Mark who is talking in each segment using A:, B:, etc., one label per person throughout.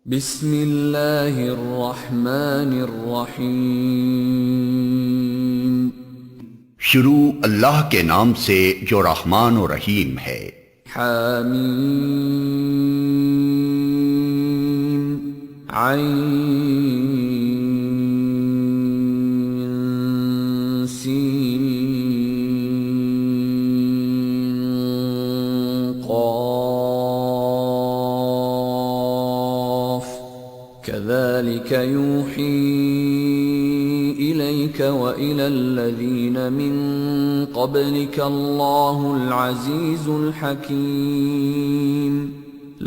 A: بسم اللہ الرحمن الرحیم۔
B: شروع اللہ کے نام سے جو رحمان و رحیم ہے۔
A: حامیم عین سین قاف كذلك يوحي إليك وإلى الذين من قبلك الله العزيز الحكيم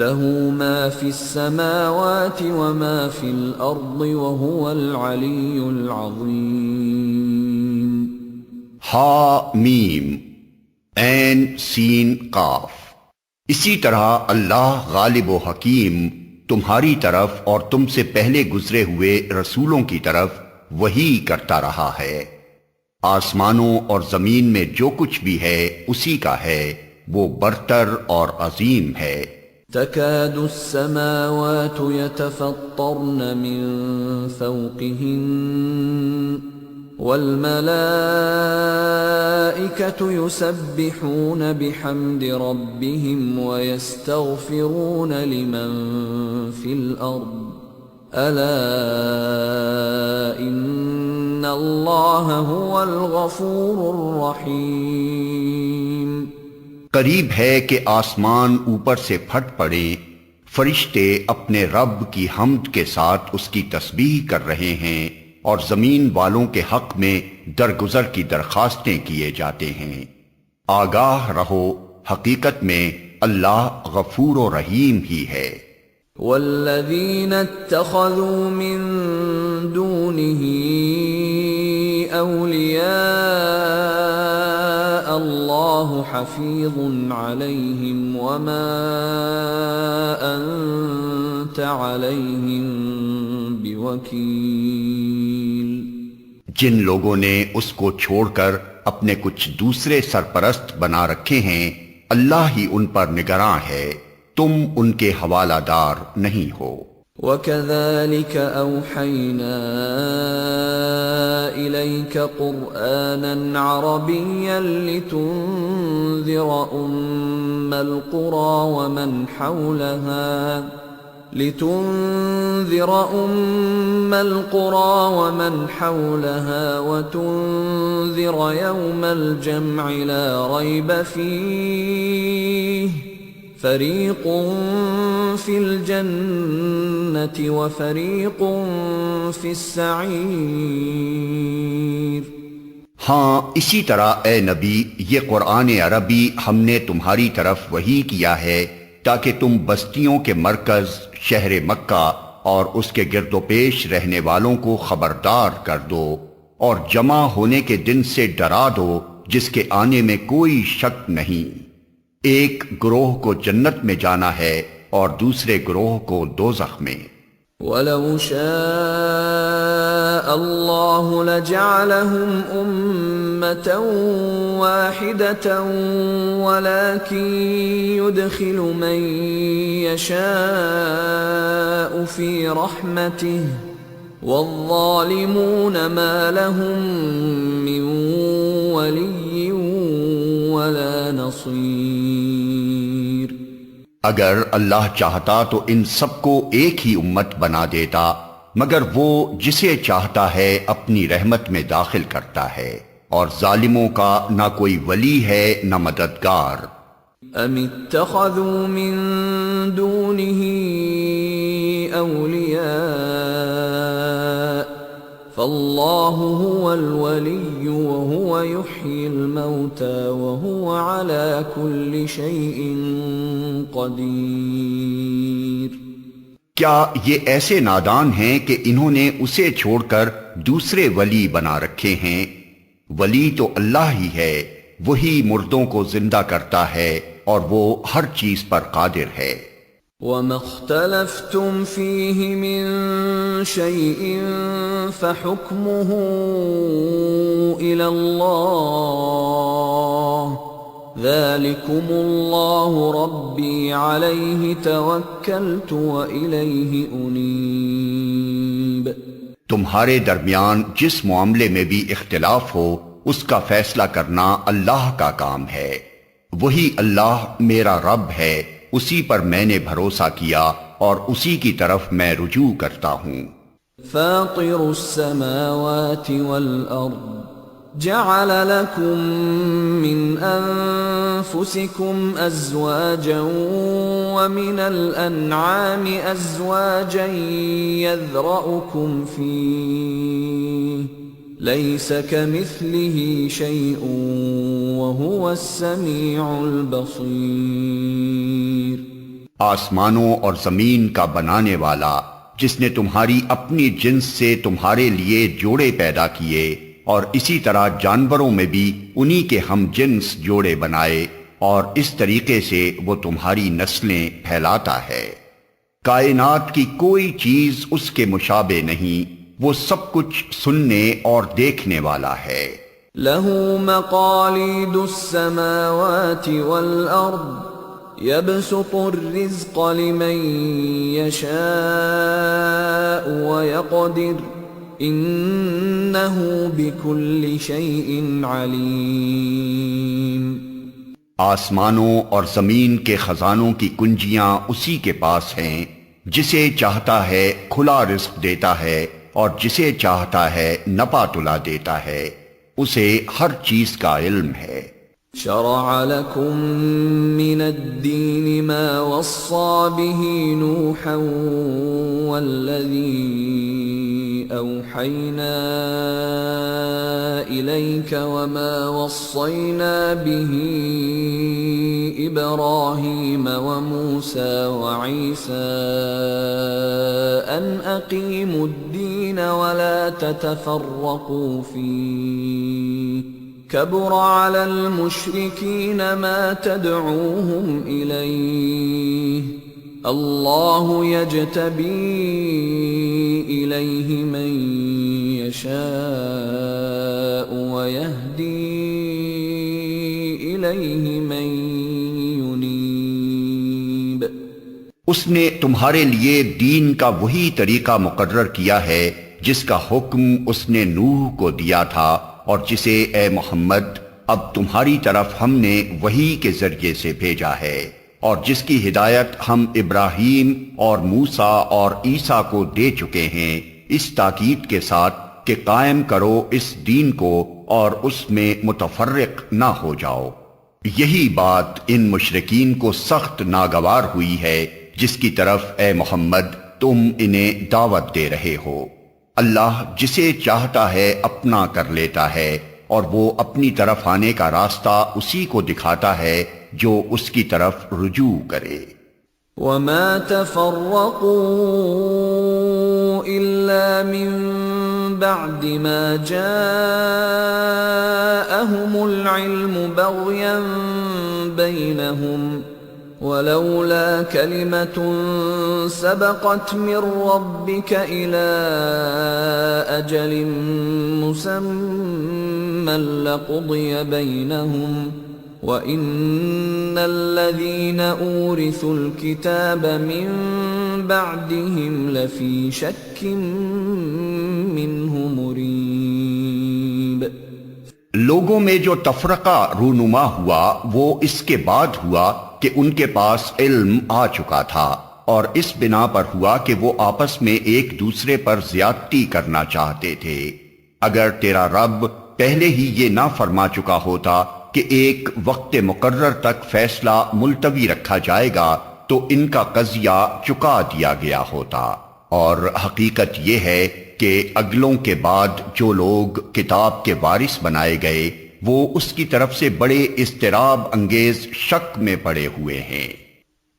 A: له ما في السماوات وما في الأرض وهو العلي العظيم۔
B: ہا میم عین سین قاف۔ اسی طرح اللہ غالب و حکیم تمہاری طرف اور تم سے پہلے گزرے ہوئے رسولوں کی طرف وحی کرتا رہا ہے۔ آسمانوں اور زمین میں جو کچھ بھی ہے اسی کا ہے، وہ برتر اور عظیم ہے۔
A: تكاد السماوات يتفطرن من فوقهن والملائكة يسبحون بحمد ربهم ويستغفرون لمن في الأرض ألا إن الله هو الغفور الرحيم۔
B: قریب ہے کہ آسمان اوپر سے پھٹ پڑے، فرشتے اپنے رب کی حمد کے ساتھ اس کی تسبیح کر رہے ہیں، اور زمین والوں کے حق میں درگزر کی درخواستیں کیے جاتے ہیں۔ آگاہ رہو، حقیقت میں اللہ غفور و رحیم ہی ہے۔
A: والذین اتخذوا من دونه اولیاء اللہ حفیظ علیہم وما انت علیہم بوکیل۔
B: جن لوگوں نے اس کو چھوڑ کر اپنے کچھ دوسرے سرپرست بنا رکھے ہیں، اللہ ہی ان پر نگراں ہے، تم ان کے حوالہ دار نہیں ہو۔
A: وَكَذَلِكَ أَوْحَيْنَا إِلَيْكَ قُرْآنًا عَرَبِيًّا لِتُنذِرَ أُمَّ الْقُرَى وَمَنْ حَوْلَهَا وَتُنذِرَ يَوْمَ الْجَمْعِ لَا رَيْبَ فِيهِ فَرِيقٌ فِي الْجَنَّةِ وَفَرِيقٌ فِي السَّعِيرِ۔
B: ہاں اسی طرح اے نبی، یہ قرآن عربی ہم نے تمہاری طرف وحی کیا ہے تاکہ تم بستیوں کے مرکز شہر مکہ اور اس کے گرد و پیش رہنے والوں کو خبردار کر دو، اور جمع ہونے کے دن سے ڈرا دو جس کے آنے میں کوئی شک نہیں۔ ایک گروہ کو جنت میں جانا ہے اور دوسرے گروہ کو دوزخ میں۔
A: وَلَوْ شَاءَ اللَّهُ لَجَعَلَهُمْ أُمَّةً وَاحِدَةً وَلَكِنْ يُدْخِلُ مَنْ يَشَاءُ فِي رَحْمَتِهِ وَالظَّالِمُونَ مَا لَهُمْ مِنْ وَلِيٍّ وَلَا نَصِيرٍ۔
B: اگر اللہ چاہتا تو ان سب کو ایک ہی امت بنا دیتا، مگر وہ جسے چاہتا ہے اپنی رحمت میں داخل کرتا ہے، اور ظالموں کا نہ کوئی ولی ہے نہ مددگار۔
A: ام اتخذوا من دونه اولیاء فاللہ هو الولی وهو يحيي الموتى وهو على كل شيء قدیر۔
B: کیا یہ ایسے نادان ہیں کہ انہوں نے اسے چھوڑ کر دوسرے ولی بنا رکھے ہیں؟ ولی تو اللہ ہی ہے، وہی مردوں کو زندہ کرتا ہے اور وہ ہر چیز پر قادر ہے۔
A: وَمَا اخْتَلَفْتُمْ فِيهِ مِنْ شَيْءٍ فَحُكْمُهُ إِلَى اللَّهِ ذلكم الله ربي عليه توكلت وإليه أنيب۔
B: تمہارے درمیان جس معاملے میں بھی اختلاف ہو اس کا فیصلہ کرنا اللہ کا کام ہے، وہی اللہ میرا رب ہے، اسی پر میں نے بھروسہ کیا اور اسی کی طرف میں رجوع کرتا ہوں۔
A: فاطر السماوات والأرض جعل لكم من أنفسكم أزواجا ومن الأنعام أزواجا يذرأكم فيه ليس كمثله شيء وهو السميع البصير۔
B: آسمانوں اور زمین کا بنانے والا، جس نے تمہاری اپنی جنس سے تمہارے لیے جوڑے پیدا کیے اور اسی طرح جانوروں میں بھی انہی کے ہم جنس جوڑے بنائے، اور اس طریقے سے وہ تمہاری نسلیں پھیلاتا ہے۔ کائنات کی کوئی چیز اس کے مشابہ نہیں، وہ سب کچھ سننے اور دیکھنے والا ہے۔
A: لَهُ مَقَالِيدُ السَّمَاوَاتِ وَالْأَرْضِ يَبْسُطُ الرِّزْقَ لِمَن يَشَاءُ وَيَقْدِرُ إِنَّهُ بِكُلِّ شَيْءٍ عَلِيمٌ۔
B: آسمانوں اور زمین کے خزانوں کی کنجیاں اسی کے پاس ہیں، جسے چاہتا ہے کھلا رزق دیتا ہے اور جسے چاہتا ہے نپا تلا دیتا ہے، اسے ہر چیز کا علم ہے۔
A: شرع لكم من الدين ما وصى به نوحا والذي أوحينا إليك وما وصينا به إبراهيم وموسى وعيسى أن أقيموا الدين ولا تتفرقوا فيه كبر على المشركين ما تدعوهم إليه الله يجتبي إليه من يشاء ويهدي إليه من ينيب۔
B: اس نے تمہارے لیے دین کا وہی طریقہ مقرر کیا ہے جس کا حکم اس نے نوح کو دیا تھا، اور جسے اے محمد اب تمہاری طرف ہم نے وحی کے ذریعے سے بھیجا ہے، اور جس کی ہدایت ہم ابراہیم اور موسیٰ اور عیسیٰ کو دے چکے ہیں، اس تاکید کے ساتھ کہ قائم کرو اس دین کو اور اس میں متفرق نہ ہو جاؤ۔ یہی بات ان مشرکین کو سخت ناگوار ہوئی ہے جس کی طرف اے محمد تم انہیں دعوت دے رہے ہو۔ اللہ جسے چاہتا ہے اپنا کر لیتا ہے، اور وہ اپنی طرف آنے کا راستہ اسی کو دکھاتا ہے جو اس کی طرف رجوع کرے۔
A: وَمَا تَفَرَّقُوا إِلَّا مِن بَعْدِ مَا جَاءَهُمُ الْعِلْمُ بَغْيًا بَيْنَهُمْ وَلَوْلَا كَلِمَةٌ سَبَقَتْ مِن رَّبِّكَ إِلَىٰ أَجَلٍ مُّسَمًّى لَّقُضِيَ بَيْنَهُمْ وَإِنَّ الَّذِينَ أُورِثُوا الْكِتَابَ مِن بَعْدِهِمْ لَفِي شَكٍّ مِّنْهُ مُرِيبٍ۔
B: لوگوں میں جو تفرقہ رونما ہوا وہ اس کے بعد ہوا کہ ان کے پاس علم آ چکا تھا، اور اس بنا پر ہوا کہ وہ آپس میں ایک دوسرے پر زیادتی کرنا چاہتے تھے۔ اگر تیرا رب پہلے ہی یہ نہ فرما چکا ہوتا کہ ایک وقت مقرر تک فیصلہ ملتوی رکھا جائے گا تو ان کا قضیہ چکا دیا گیا ہوتا، اور حقیقت یہ ہے کہ اگلوں کے بعد جو لوگ کتاب کے وارث بنائے گئے وہ اس کی طرف سے بڑے اضطراب انگیز شک میں پڑے ہوئے ہیں۔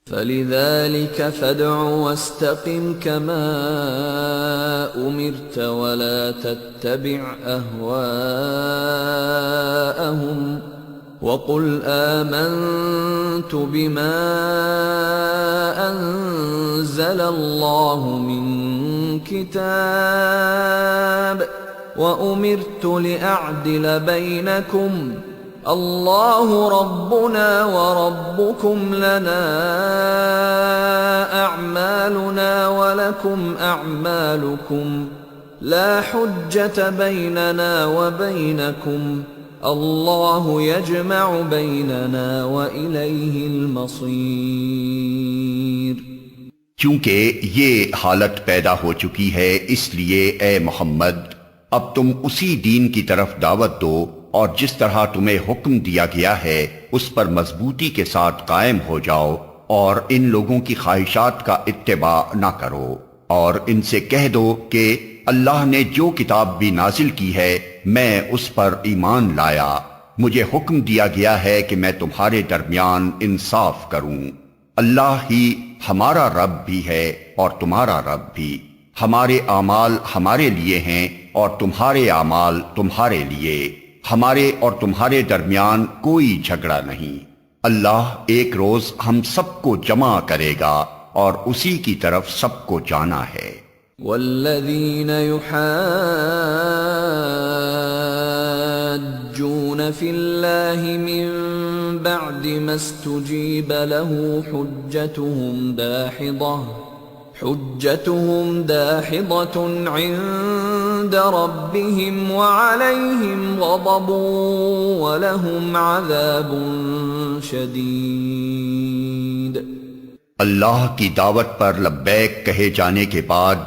A: فَلِذَلِكَ فَادْعُ وَاسْتَقِمْ كَمَا أُمِرْتَ وَلَا تَتَّبِعْ أَهْوَاءَهُمْ وَقُلْ آمَنْتُ بِمَا أَنزَلَ اللَّهُ مِنْ كِتَابٍ وَأُمِرْتُ لِأَعْدِلَ بَيْنَكُمْ اللہ ربنا وربکم لنا اعمالنا ولکم اعمالکم لا حجة بیننا وبینکم اللہ یجمع بیننا وإلیہ المصیر۔
B: چونکہ یہ حالت پیدا ہو چکی ہے، اس لیے اے محمد اب تم اسی دین کی طرف دعوت دو اور جس طرح تمہیں حکم دیا گیا ہے اس پر مضبوطی کے ساتھ قائم ہو جاؤ، اور ان لوگوں کی خواہشات کا اتباع نہ کرو، اور ان سے کہہ دو کہ اللہ نے جو کتاب بھی نازل کی ہے میں اس پر ایمان لایا، مجھے حکم دیا گیا ہے کہ میں تمہارے درمیان انصاف کروں، اللہ ہی ہمارا رب بھی ہے اور تمہارا رب بھی، ہمارے اعمال ہمارے لیے ہیں اور تمہارے اعمال تمہارے لیے، ہمارے اور تمہارے درمیان کوئی جھگڑا نہیں، اللہ ایک روز ہم سب کو جمع کرے گا اور اسی کی طرف سب کو جانا ہے۔
A: والذین یحاجون فی اللہ من بعد ما استجیب له حجتهم داحضة عند ربهم وعليهم غضب ولهم عذاب شدید۔
B: اللہ کی دعوت پر لبیک کہے جانے کے بعد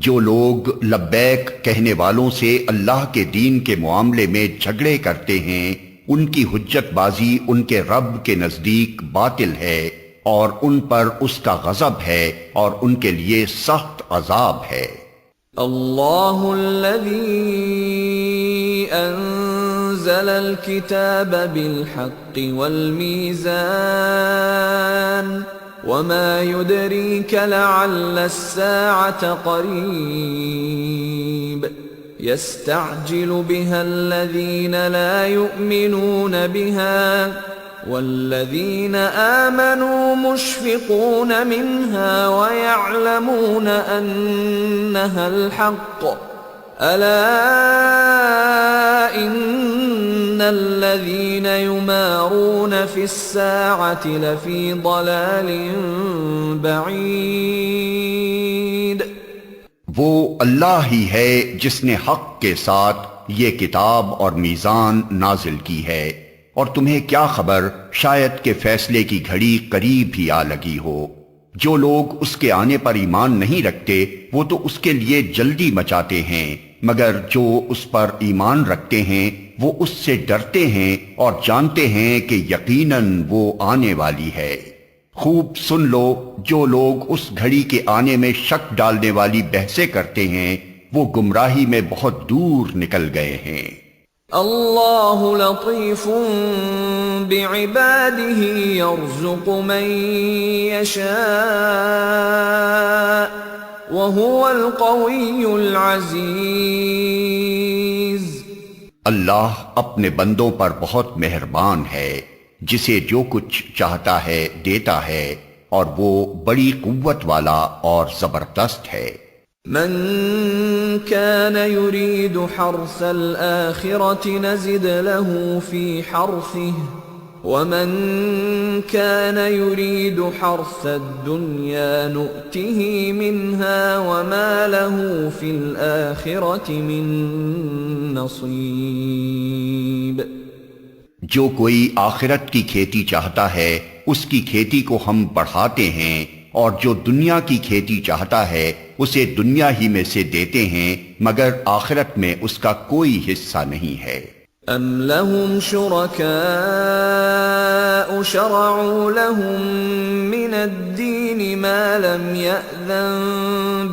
B: جو لوگ لبیک کہنے والوں سے اللہ کے دین کے معاملے میں جھگڑے کرتے ہیں ان کی حجت بازی ان کے رب کے نزدیک باطل ہے اور ان پر اس کا غضب ہے اور ان کے لیے سخت عذاب ہے۔
A: اللہ الذی انزل الكتاب بالحق والمیزان وما يدريك لعل الساعة قريب يستعجل بها الذين لا يؤمنون بها والذين آمنوا مشفقون منها ويعلمون أنها الحق ألا إن الذين يمارون في الساعة لفي ضلال بعيد۔
B: وہ اللہ ہی ہے جس نے حق کے ساتھ یہ کتاب اور میزان نازل کی ہے، اور تمہیں کیا خبر شاید کہ فیصلے کی گھڑی قریب ہی آ لگی ہو۔ جو لوگ اس کے آنے پر ایمان نہیں رکھتے وہ تو اس کے لیے جلدی مچاتے ہیں، مگر جو اس پر ایمان رکھتے ہیں وہ اس سے ڈرتے ہیں اور جانتے ہیں کہ یقیناً وہ آنے والی ہے۔ خوب سن لو، جو لوگ اس گھڑی کے آنے میں شک ڈالنے والی بحثیں کرتے ہیں وہ گمراہی میں بہت دور نکل گئے ہیں۔
A: اللہ لطیف بعباده یرزق من یشاء وهو القوی العزیز۔
B: اللہ اپنے بندوں پر بہت مہربان ہے، جسے جو کچھ چاہتا ہے دیتا ہے، اور وہ بڑی قوت والا اور زبردست ہے۔
A: من كان يريد حرث الآخرة نزد له في حرثه ومن كان يريد حرث الدنيا نؤته منها وما له في الآخرة من نصيب۔
B: جو کوئی آخرت کی کھیتی چاہتا ہے اس کی کھیتی کو ہم بڑھاتے ہیں، اور جو دنیا کی کھیتی چاہتا ہے اسے دنیا ہی میں سے دیتے ہیں، مگر آخرت میں اس کا کوئی حصہ نہیں ہے۔
A: ام لهم شركاء شرعوا لهم من الدين ما لم يأذن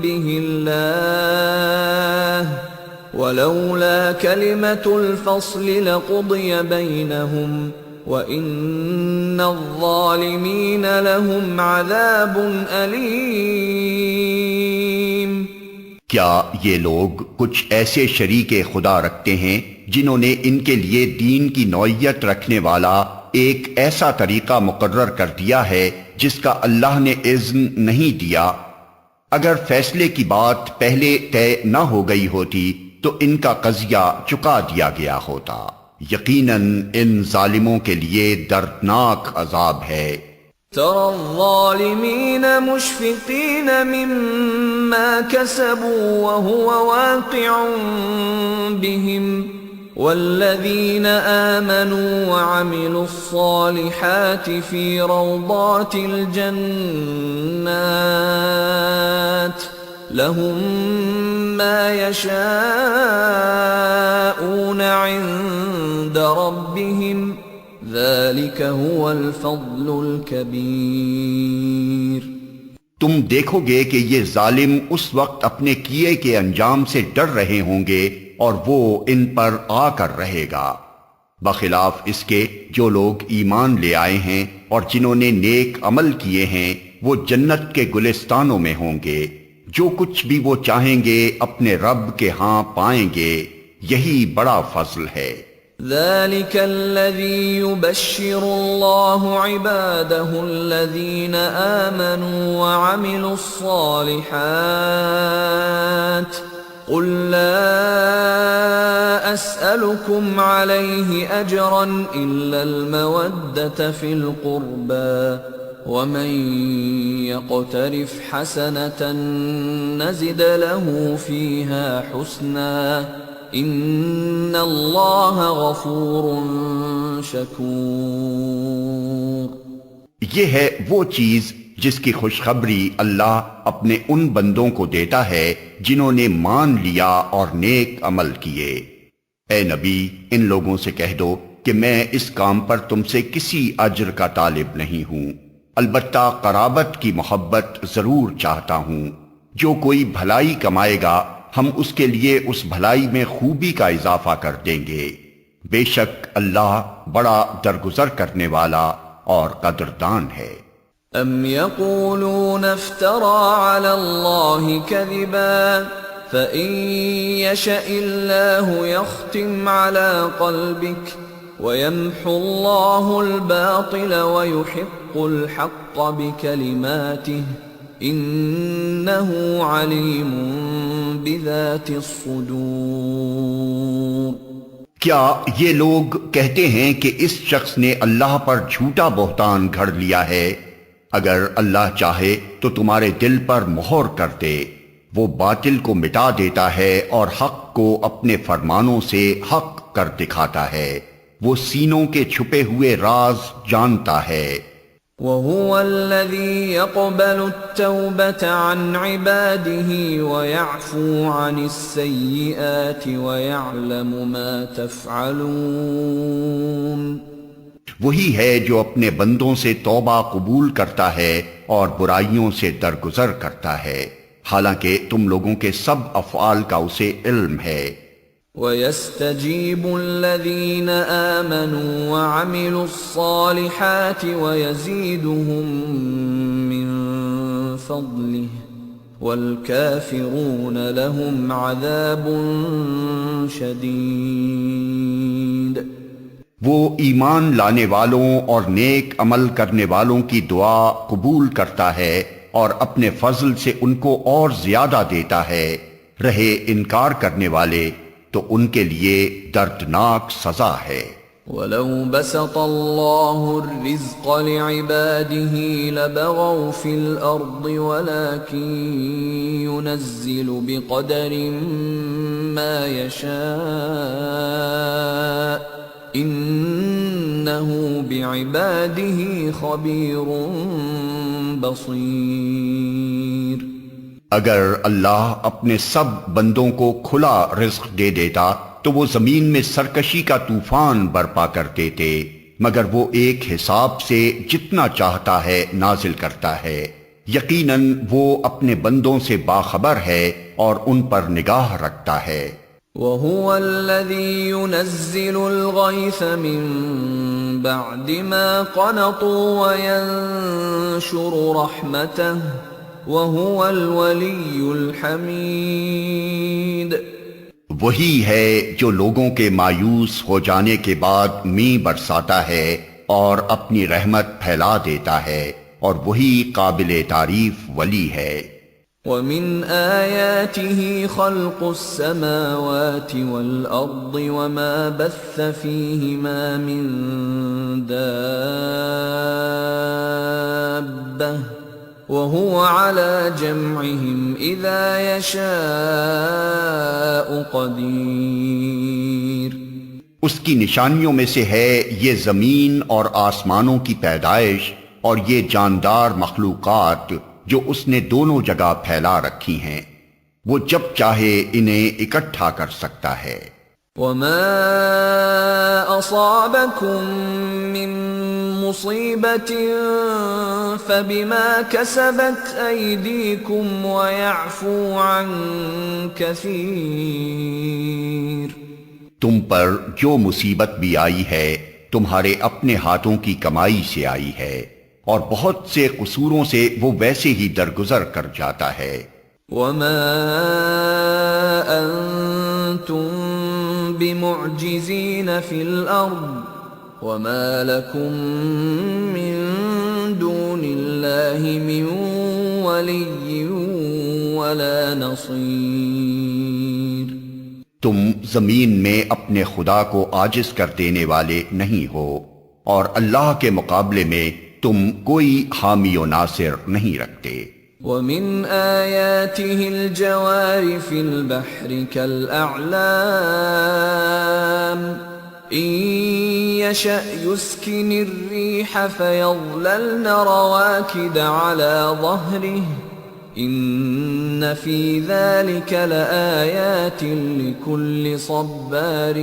A: به الله ولولا كلمة الفصل لقضي بينهم وَإِنَّ الظَّالِمِينَ لَهُمْ عَذَابٌ أَلِيمٌ۔
B: کیا یہ لوگ کچھ ایسے شریک خدا رکھتے ہیں جنہوں نے ان کے لیے دین کی نوعیت رکھنے والا ایک ایسا طریقہ مقرر کر دیا ہے جس کا اللہ نے اذن نہیں دیا؟ اگر فیصلے کی بات پہلے طے نہ ہو گئی ہوتی تو ان کا قضیہ چکا دیا گیا ہوتا، یقیناً ان ظالموں کے لیے دردناک عذاب ہے۔
A: ترى الظالمين مشفقين مما كسبوا وهو واقع بهم والذين آمنوا وعملوا الصالحات في روضات الجنات لهم ما يشاءون عند ربهم ذلك هو الفضل الكبير۔
B: تم دیکھو گے کہ یہ ظالم اس وقت اپنے کیے کے انجام سے ڈر رہے ہوں گے اور وہ ان پر آ کر رہے گا، بخلاف اس کے جو لوگ ایمان لے آئے ہیں اور جنہوں نے نیک عمل کیے ہیں وہ جنت کے گلستانوں میں ہوں گے، جو کچھ بھی وہ چاہیں گے اپنے رب کے ہاں پائیں گے، یہی بڑا فضل ہے۔
A: ذلك الذي يبشر الله عباده الذين آمنوا وعملوا الصالحات قل لا أسألكم عليه أجرا إلا المودة في القربى ومن يقترف حسنة نزد له فيها حسنا ان اللہ غفور شکور۔
B: یہ ہے وہ چیز جس کی خوشخبری اللہ اپنے ان بندوں کو دیتا ہے جنہوں نے مان لیا اور نیک عمل کیے۔ اے نبی، ان لوگوں سے کہہ دو کہ میں اس کام پر تم سے کسی اجر کا طالب نہیں ہوں، البتہ قرابت کی محبت ضرور چاہتا ہوں۔ جو کوئی بھلائی کمائے گا ہم اس کے لیے اس بھلائی میں خوبی کا اضافہ کر دیں گے، بے شک اللہ بڑا درگزر کرنے والا اور قدردان ہے۔
A: ام یقولون افترى على اللہ كذبا فإن يشأ اللہ يختم على قلبك ويمحو اللہ الباطل ويحق الحق بكلماته انہ علیم بذات الصدور۔
B: کیا یہ لوگ کہتے ہیں کہ اس شخص نے اللہ پر جھوٹا بہتان گھڑ لیا ہے؟ اگر اللہ چاہے تو تمہارے دل پر مہر کر دے، وہ باطل کو مٹا دیتا ہے اور حق کو اپنے فرمانوں سے حق کر دکھاتا ہے، وہ سینوں کے چھپے ہوئے راز جانتا ہے۔
A: وَهُوَ الَّذِي يَقْبَلُ التَّوْبَةَ عَنْ عِبَادِهِ وَيَعْفُو عَنِ السَّيِّئَاتِ وَيَعْلَمُ مَا تَفْعَلُونَ۔
B: وہی ہے جو اپنے بندوں سے توبہ قبول کرتا ہے اور برائیوں سے درگزر کرتا ہے، حالانکہ تم لوگوں کے سب افعال کا اسے علم ہے۔
A: وَيَسْتَجِيبُ الَّذِينَ آمَنُوا وَعَمِلُوا الصَّالِحَاتِ وَيَزِيدُهُم مِّن فَضْلِهِ وَالْكَافِرُونَ لَهُمْ عَذَابٌ شَدِيدٌ۔
B: وہ ایمان لانے والوں اور نیک عمل کرنے والوں کی دعا قبول کرتا ہے اور اپنے فضل سے ان کو اور زیادہ دیتا ہے، رہے انکار کرنے والے تو ان کے لیے دردناک سزا ہے۔
A: وَلَوْ بَسَطَ اللَّهُ الرِّزْقَ لِعِبَادِهِ لَبَغَوْا فِي الْأَرْضِ وَلَكِن يُنَزِّلُ بِقَدَرٍ مَّا يَشَاءُ إِنَّهُ بِعِبَادِهِ خَبِيرٌ بَصِيرٌ۔
B: اگر اللہ اپنے سب بندوں کو کھلا رزق دے دیتا تو وہ زمین میں سرکشی کا طوفان برپا کر دیتے، مگر وہ ایک حساب سے جتنا چاہتا ہے نازل کرتا ہے، یقیناً وہ اپنے بندوں سے باخبر ہے اور ان پر نگاہ رکھتا ہے۔
A: وَهُوَ الَّذِي يُنَزِّلُ الْغَيْثَ مِن بَعْدِ مَا قَنَطُوا وَيَنشُرُ رَحْمَتَهُ وَهُوَ الْوَلِيُّ الْحَمِيدُ۔
B: وہی ہے جو لوگوں کے مایوس ہو جانے کے بعد مینہ برساتا ہے اور اپنی رحمت پھیلا دیتا ہے، اور وہی قابل تعریف ولی ہے۔
A: وَمِنْ آيَاتِهِ خَلْقُ السَّمَاوَاتِ وَالْأَرْضِ وَمَا بَثَّ فِيهِمَا مِنْ دَابَّةٍ وَهُوَ عَلَى جَمْعِهِمْ إِذَا يَشَاءُ قَدِيرٌ۔
B: اس کی نشانیوں میں سے ہے یہ زمین اور آسمانوں کی پیدائش اور یہ جاندار مخلوقات جو اس نے دونوں جگہ پھیلا رکھی ہیں، وہ جب چاہے انہیں اکٹھا کر سکتا ہے۔
A: وَمَا أَصَابَكُم مِّن مُّصِيبَةٍ فَبِمَا كَسَبَتْ أَيْدِيكُمْ وَيَعْفُو عَن كَثِيرٍ۔
B: تم پر جو مصیبت بھی آئی ہے تمہارے اپنے ہاتھوں کی کمائی سے آئی ہے، اور بہت سے قصوروں سے وہ ویسے ہی درگزر کر جاتا ہے۔
A: وَمَا أَنتُم بِمُعْجِزِينَ فِي الْأَرْضِ وَمَا لَكُم مِّن دُونِ اللَّهِ مِن وَلِيٍّ وَلَا نَصِيرٍ۔
B: تم زمین میں اپنے خدا کو عاجز کر دینے والے نہیں ہو، اور اللہ کے مقابلے میں تم کوئی حامی و ناصر نہیں رکھتے۔
A: وَمِنْ آيَاتِهِ الْجَوَارِ فِي الْبَحْرِ كَالْأَعْلَامِ إِن يَشَأْ يُسْكِنِ الرِّيحَ فَيَظْلَلْنَ رَوَاكِدَ عَلَى ظَهْرِهِ إِنَّ فِي ذَلِكَ لَآيَاتٍ لِكُلِّ صَبَّارٍ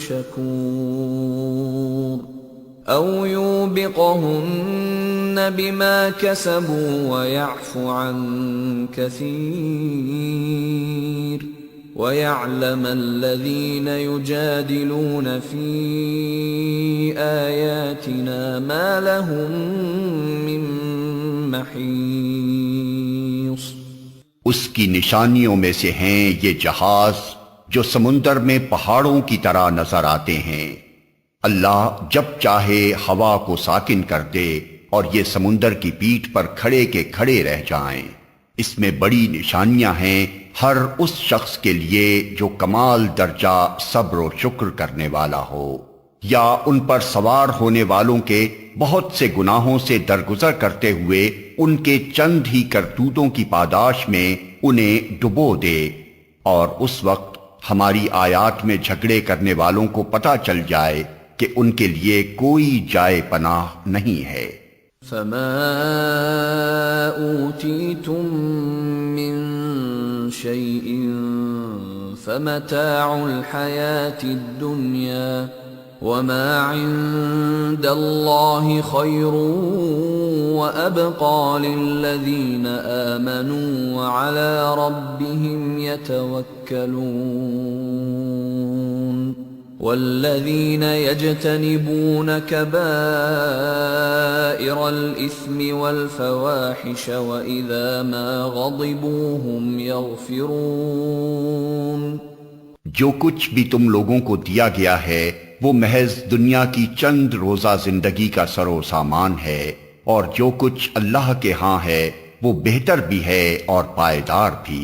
A: شَكُورٍ أَوْ يُوبِقَهُنَّ بِمَا كَسَبُوا وَيَعْفُ عَن كَثِيرٍ وَيَعْلَمَ الَّذِينَ يُجَادِلُونَ فِي آيَاتِنَا مَا لَهُم مِّن محیص۔
B: اس کی نشانیوں میں سے ہیں یہ جہاز جو سمندر میں پہاڑوں کی طرح نظر آتے ہیں۔ اللہ جب چاہے ہوا کو ساکن کر دے اور یہ سمندر کی پیٹھ پر کھڑے کے کھڑے رہ جائیں۔ اس میں بڑی نشانیاں ہیں ہر اس شخص کے لیے جو کمال درجہ صبر و شکر کرنے والا ہو، یا ان پر سوار ہونے والوں کے بہت سے گناہوں سے درگزر کرتے ہوئے ان کے چند ہی کرتوتوں کی پاداش میں انہیں ڈبو دے، اور اس وقت ہماری آیات میں جھگڑے کرنے والوں کو پتہ چل جائے کہ ان کے لیے کوئی جائے پناہ نہیں ہے۔
A: فَمَا أُوتِيتُم مِّن شَيْءٍ فَمَتَاعُ الْحَيَاةِ الدُّنْيَا وَمَا عِندَ اللَّهِ خَيْرٌ وَأَبْقَى لِلَّذِينَ آمَنُوا وَعَلَى رَبِّهِمْ يَتَوَكَّلُونَ وَالَّذِينَ يَجْتَنِبُونَ كَبَائِرَ الْإِثْمِ وَالْفَوَاحِشَ وَإِذَا مَا غَضِبُوا هُمْ يَغْفِرُونَ۔
B: جو کچھ بھی تم لوگوں کو دیا گیا ہے وہ محض دنیا کی چند روزہ زندگی کا سر و سامان ہے، اور جو کچھ اللہ کے ہاں ہے وہ بہتر بھی ہے اور پائیدار بھی۔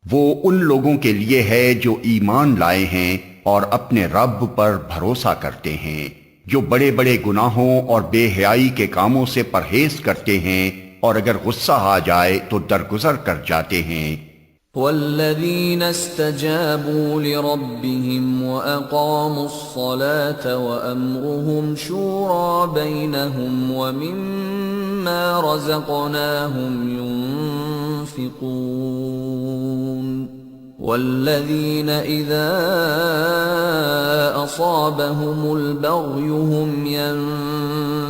B: وہ ان لوگوں کے لیے ہے جو ایمان لائے ہیں اور اپنے رب پر بھروسہ کرتے ہیں، جو بڑے بڑے گناہوں اور بے حیائی کے کاموں سے پرہیز کرتے ہیں، اور اگر غصہ آ جائے تو درگزر کر جاتے ہیں۔
A: وَالَّذِينَ اسْتَجَابُوا لِرَبِّهِمْ وَأَقَامُوا الصَّلَاةَ وَأَمْرُهُمْ شُورَى بَيْنَهُمْ وَمِمَّا رَزَقْنَاهُمْ يُنْفِقُونَ وَالَّذِينَ إِذَا أَصَابَهُمُ الْبَغْيُ هُمْ يَنْتَصِرُونَ۔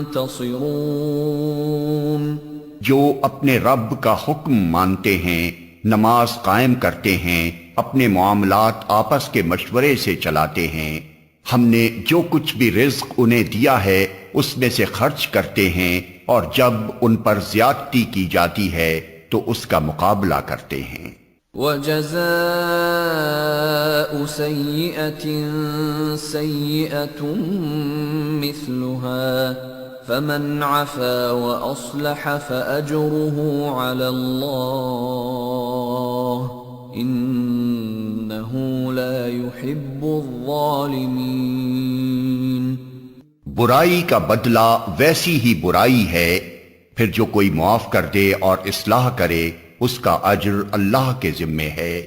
B: جو اپنے رب کا حکم مانتے ہیں، نماز قائم کرتے ہیں، اپنے معاملات آپس کے مشورے سے چلاتے ہیں، ہم نے جو کچھ بھی رزق انہیں دیا ہے اس میں سے خرچ کرتے ہیں، اور جب ان پر زیادتی کی جاتی ہے تو اس کا مقابلہ کرتے ہیں۔
A: وَجَزَاءُ سَيِّئَةٍ سَيِّئَةٌ مِثْلُهَا فمن عفا وأصلح فأجره على الله إنه لا يحب الظالمين۔
B: برائی کا بدلہ ویسی ہی برائی ہے، پھر جو کوئی معاف کر دے اور اصلاح کرے اس کا اجر اللہ کے ذمے ہے،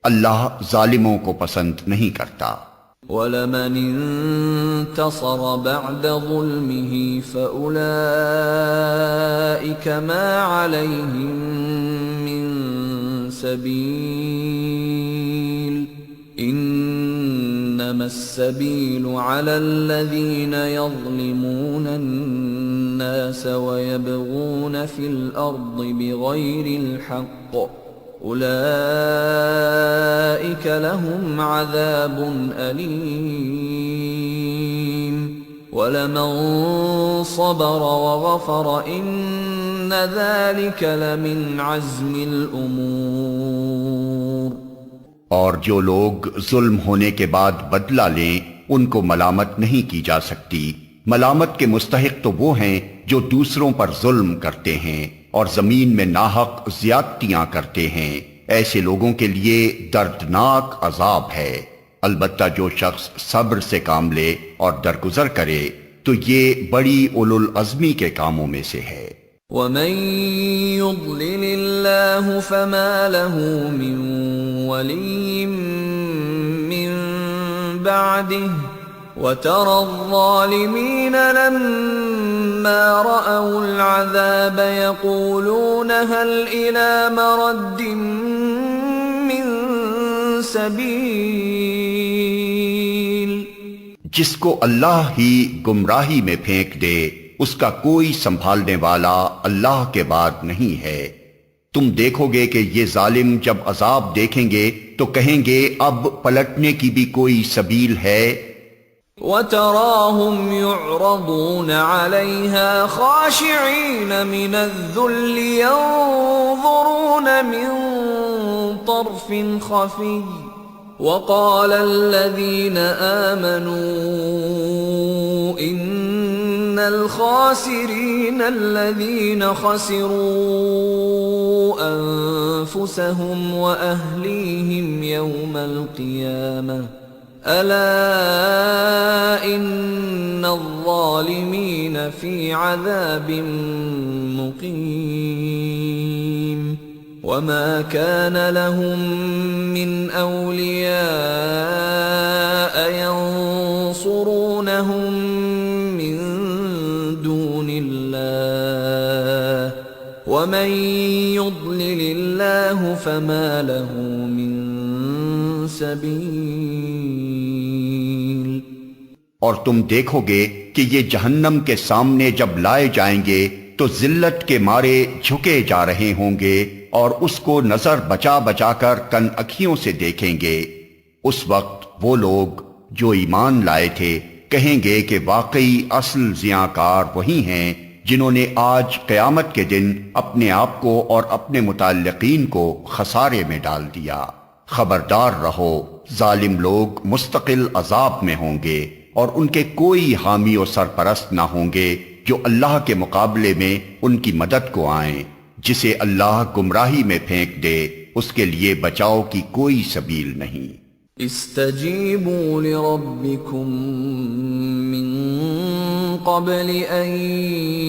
B: اللہ ظالموں کو پسند نہیں کرتا۔
A: وَلَمَنِ انتصر بعد ظلمه فأولئك ما عليهم من سبيل إنما السبيل على الذين يظلمون الناس ويبغون في الأرض بغير الحق أولئك لهم عذاب أليم وَلَمَن صَبَرَ وَغَفَرَ إِنَّ ذَلِكَ لَمِنْ عَزْمِ الْأُمُورِ۔
B: اور جو لوگ ظلم ہونے کے بعد بدلہ لیں ان کو ملامت نہیں کی جا سکتی۔ ملامت کے مستحق تو وہ ہیں جو دوسروں پر ظلم کرتے ہیں اور زمین میں ناحق زیادتیاں کرتے ہیں، ایسے لوگوں کے لیے دردناک عذاب ہے۔ البتہ جو شخص صبر سے کام لے اور درگزر کرے تو یہ بڑی اولو العزمی کے کاموں میں سے ہے۔
A: وَمَن يُضْلِلِ اللَّهُ فَمَا لَهُ مِن وَلِيٍّ مِّن بَعْدِهِ وَتَرَى الظَّالِمِينَ لَمَّا رَأَوُا الْعَذَابَ يَقُولُونَ هَلْ إِلَى مَرَدٍّ مِّن سَبِيلٍ۔
B: جس کو اللہ ہی گمراہی میں پھینک دے اس کا کوئی سنبھالنے والا اللہ کے بعد نہیں ہے۔ تم دیکھو گے کہ یہ ظالم جب عذاب دیکھیں گے تو کہیں گے اب پلٹنے کی بھی کوئی سبیل ہے۔
A: وَتَرَاهُمْ يُعْرَضُونَ عَلَيْهَا خَاشِعِينَ مِنَ الذُّلِّ يَنظُرُونَ مِن طَرْفٍ خَفِيٍّ وَقَالَ الَّذِينَ آمَنُوا إِنَّ الْخَاسِرِينَ الَّذِينَ خَسِرُوا أَنفُسَهُمْ وَأَهْلِيهِمْ يَوْمَ الْقِيَامَةِ أَلَا إِنَّ الظَّالِمِينَ فِي عَذَابٍ مُقِيمٍ وَمَا كَانَ لَهُم مِّنْ أَوْلِيَاءَ يَنصُرُونَهُم مِّن دُونِ اللَّهِ وَمَن يُضْلِلِ اللَّهُ فَمَا لَهُ مِن سَبِيلٍ۔
B: اور تم دیکھو گے کہ یہ جہنم کے سامنے جب لائے جائیں گے تو ذلت کے مارے جھکے جا رہے ہوں گے اور اس کو نظر بچا بچا کر کن اکھیوں سے دیکھیں گے۔ اس وقت وہ لوگ جو ایمان لائے تھے کہیں گے کہ واقعی اصل زیانکار وہی ہیں جنہوں نے آج قیامت کے دن اپنے آپ کو اور اپنے متعلقین کو خسارے میں ڈال دیا۔ خبردار رہو، ظالم لوگ مستقل عذاب میں ہوں گے اور ان کے کوئی حامی و سرپرست نہ ہوں گے جو اللہ کے مقابلے میں ان کی مدد کو آئیں۔ جسے اللہ گمراہی میں پھینک دے اس کے لیے بچاؤ کی کوئی سبیل نہیں۔
A: استجیبوا لربکم من قبل ان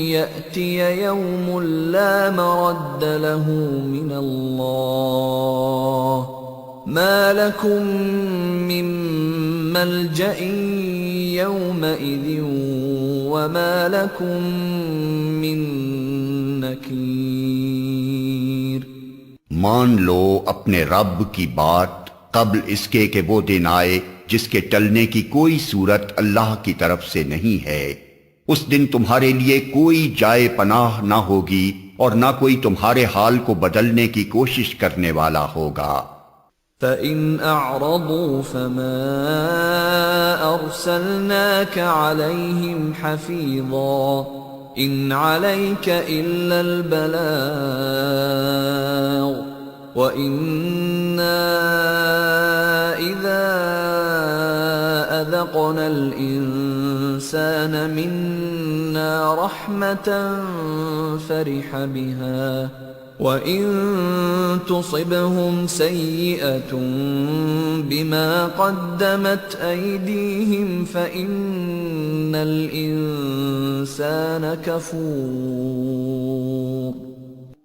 A: یأتی یوم لا مرد له من اللہ ما لکم من ملجأ یومئذ وما لکم من نکیر۔
B: مان لو اپنے رب کی بات قبل اس کے کہ وہ دن آئے جس کے ٹلنے کی کوئی صورت اللہ کی طرف سے نہیں ہے۔ اس دن تمہارے لیے کوئی جائے پناہ نہ ہوگی اور نہ کوئی تمہارے حال کو بدلنے کی کوشش کرنے والا ہوگا۔
A: فَإِنْ أَعْرَضُوا فَمَا أَرْسَلْنَاكَ عَلَيْهِمْ حَفِيظًا إِنْ عَلَيْكَ إِلَّا الْبَلَاغُ وَإِنَّا إِذَا أذقنا الإنسان منا رحمة فرح بها وَإِن تُصِبْهُمْ سَيِّئَةٌ بِمَا قَدَّمَتْ أَيْدِيهِمْ فَإِنَّ الْإِنسَانَ كَفُورٌ۔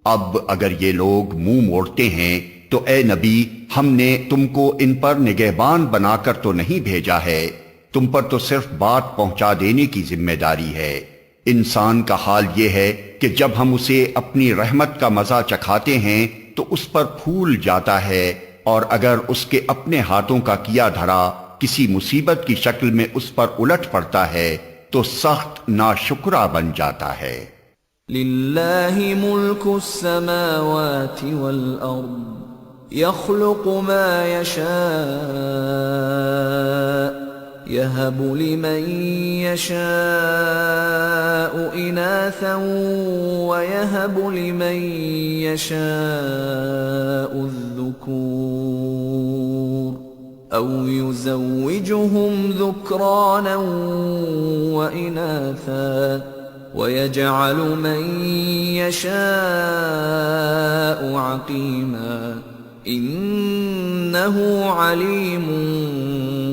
B: اب اگر یہ لوگ منہ موڑتے ہیں تو اے نبی ہم نے تم کو ان پر نگہبان بنا کر تو نہیں بھیجا ہے، تم پر تو صرف بات پہنچا دینے کی ذمہ داری ہے۔ انسان کا حال یہ ہے کہ جب ہم اسے اپنی رحمت کا مزہ چکھاتے ہیں تو اس پر پھول جاتا ہے، اور اگر اس کے اپنے ہاتھوں کا کیا دھرا کسی مصیبت کی شکل میں اس پر الٹ پڑتا ہے تو سخت ناشکرا بن جاتا ہے۔
A: للہ ملک السماوات والارض يخلق ما يشاء يهب لمن يشاء إناثا ويهب لمن يشاء الذكور أو يزوجهم ذكرانا وإناثا ويجعل من يشاء عقيما انہ علیم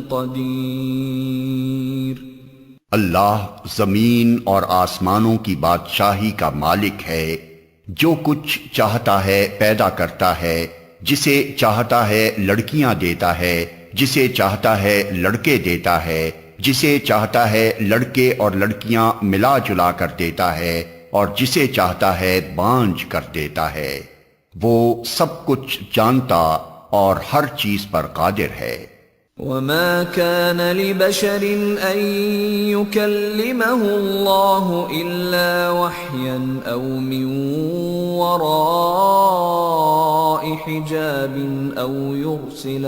A: قدیر۔
B: اللہ زمین اور آسمانوں کی بادشاہی کا مالک ہے، جو کچھ چاہتا ہے پیدا کرتا ہے، جسے چاہتا ہے لڑکیاں دیتا ہے، جسے چاہتا ہے لڑکے دیتا ہے، جسے چاہتا ہے لڑکے اور لڑکیاں ملا جلا کر دیتا ہے، اور جسے چاہتا ہے بانجھ کر دیتا ہے۔ وہ سب کچھ جانتا اور ہر چیز پر قادر ہے۔
A: وما كان لبشر ان يكلمه الله الا وحيا او من وراء حجاب او يرسل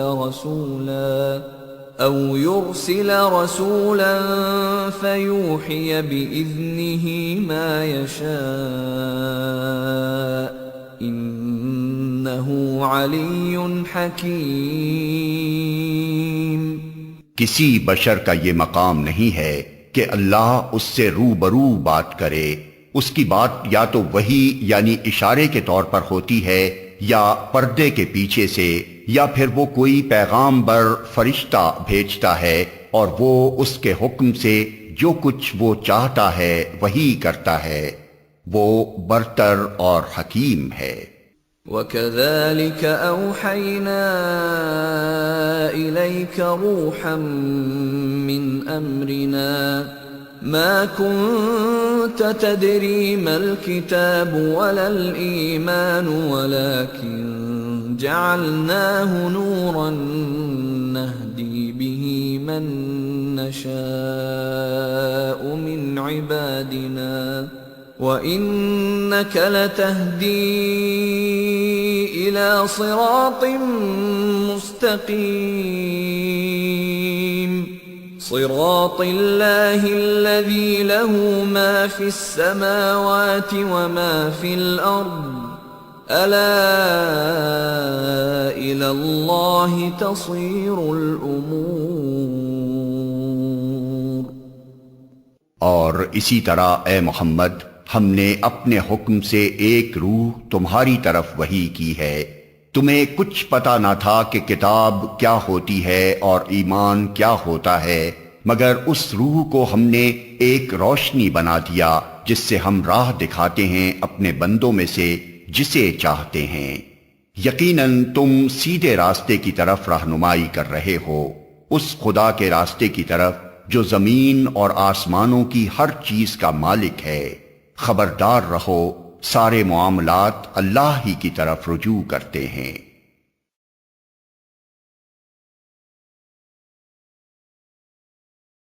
A: رسولا فيوحي باذنه ما يشاء انہ علی حکیم۔
B: کسی بشر کا یہ مقام نہیں ہے کہ اللہ اس سے روبرو بات کرے، اس کی بات یا تو وحی یعنی اشارے کے طور پر ہوتی ہے یا پردے کے پیچھے سے، یا پھر وہ کوئی پیغامبر فرشتہ بھیجتا ہے اور وہ اس کے حکم سے جو کچھ وہ چاہتا ہے وہی کرتا ہے، وہ برتر اور حکیم ہے۔
A: وَكَذَلِكَ أَوْحَيْنَا إِلَيْكَ رُوحًا مِّنْ أَمْرِنَا مَا كُنْتَ تَدْرِي مَا الْكِتَابُ وَلَا الْإِيمَانُ وَلَكِنْ جَعَلْنَاهُ نُورًا نَهْدِي بِهِ مَن نَّشَاءُ مِنْ عِبَادِنَا وَإِنَّكَ لَتَهْدِي إِلَى صِرَاطٍ مُسْتَقِيمٍ صِرَاطِ اللَّهِ الَّذِي لَهُ مَا فِي السَّمَاوَاتِ وَمَا فِي الْأَرْضِ أَلَا إِلَى اللَّهِ تَصِيرُ الْأُمُورُ۔
B: اور اسی طرح اے محمد ہم نے اپنے حکم سے ایک روح تمہاری طرف وحی کی ہے۔ تمہیں کچھ پتا نہ تھا کہ کتاب کیا ہوتی ہے اور ایمان کیا ہوتا ہے، مگر اس روح کو ہم نے ایک روشنی بنا دیا جس سے ہم راہ دکھاتے ہیں اپنے بندوں میں سے جسے چاہتے ہیں۔ یقیناً تم سیدھے راستے کی طرف رہنمائی کر رہے ہو، اس خدا کے راستے کی طرف جو زمین اور آسمانوں کی ہر چیز کا مالک ہے۔ خبردار رہو، سارے معاملات اللہ ہی کی طرف رجوع کرتے ہیں۔